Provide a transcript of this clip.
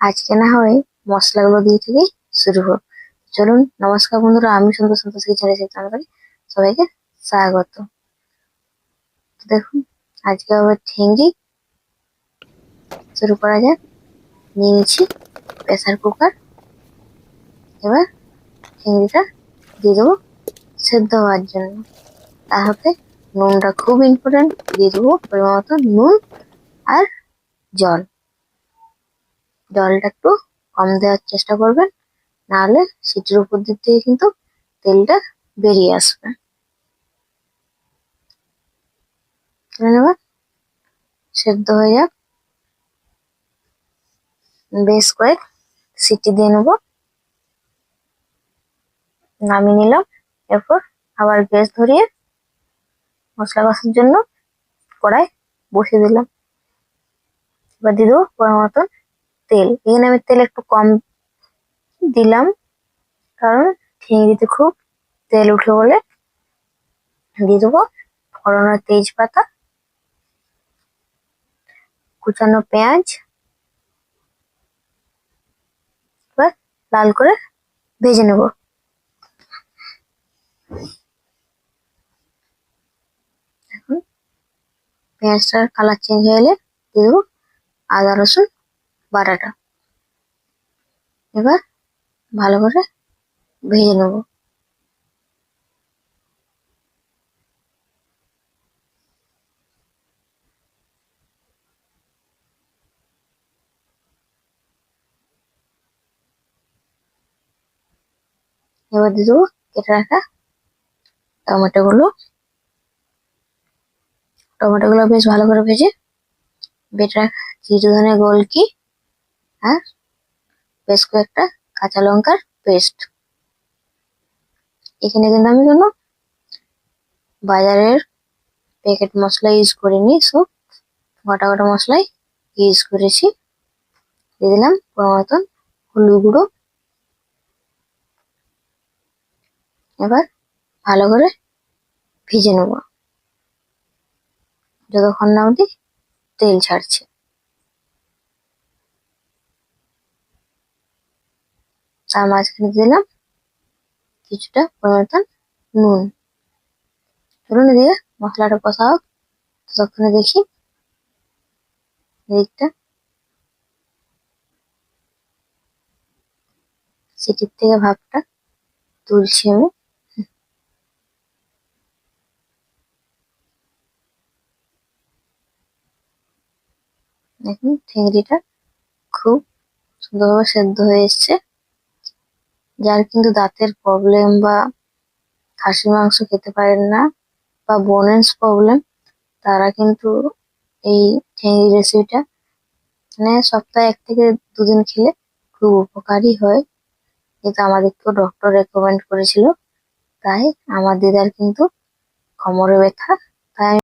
আজকে না হয় মশলাগুলো দিয়ে থেকেই শুরু হোক। চলুন, নমস্কার বন্ধুরা, আমি সন্তোষ সন্তোষ কিচেনে করি সবাইকে স্বাগত। তো দেখুন, আজকে হবে ঠেংরি। শুরু করা যাক। নিয়ে নিচ্ছি প্রেসার কুকার। এবার ঠেংরিটা দিয়ে দেবো সেদ্ধ হওয়ার জন্য। তার সাথে নুনটা খুব ইম্পর্টেন্ট, দিয়ে দেবো পরিমাণ মতো নুন আর জল। জলটা একটু কম দেওয়ার চেষ্টা করবেন, নাহলে সিটির উপর দিক থেকে কিন্তু তেলটা বেরিয়ে আসবে। এবার সেদ্ধ হয়ে যাক, বেশ কয়েক সিটি দিয়ে নেবো। নামিয়ে নিলাম। এরপর আবার গ্যাস ধরিয়ে মশলা কষার জন্য কড়াই বসিয়ে দিলাম। এবার দিয়ে দেবো পরিমাণ মতন তেল। এখানে আমি তেল একটু কম দিলাম, কারণ চিংড়িতে খুব তেল উঠে বলে। দিয়ে দেবো ফোড়নো তেজপাতা, কুচানো পেঁয়াজ। এবার লাল করে ভেজে নেব। এখন পেঁয়াজটার কালার চেঞ্জ হয়ে এলে দিয়ে দেবো আদা রসুন বাটাটা। এবার ভালো করে ভেজে নেব। এবার দিয়ে দেবো কেটে রাখা টমেটোগুলো। টমেটোগুলো বেশ ভালো করে ভেজে বেটে রাখা জিরে ধনে গোলকি আর বেশ কয়েকটা কাঁচা লঙ্কার পেস্ট। এখানে কিন্তু আমি কোনো বাজারের প্যাকেট মশলা ইউজ করিনি, সব গোটা গোটা মশলাই ইউজ করেছি। দিয়ে দিলাম পরিমাণ মতন হলুদ গুঁড়ো। এবার ভালো করে ভেজে নেব যতক্ষণ না অবধি তেল ছাড়ছে। তার মাঝখানে দিলাম কিছুটা পরিমাণ মতন নুন। চলুন দিয়ে মশলাটা কষা হোক, ততক্ষণে দেখি এদিকটা সিটির থেকে ভাপটা তুলছি আমি। দেখুন চিংড়িটা খুব সুন্দরভাবে সেদ্ধ হয়ে এসছে। যার কিন্তু দাঁতের প্রবলেম বা খাসির মাংস খেতে পারেন না বা বোনেস প্রবলেম, তারা কিন্তু এই চিংড়ি রেসিপিটা মানে সপ্তাহে 1 থেকে 2 দিন খেলে খুব উপকারী হয়। যেটা আমাদেরকেও ডক্টর রেকমেন্ড করেছিল। তাই আমার দিদার কিন্তু কোমরে ব্যথা, তাই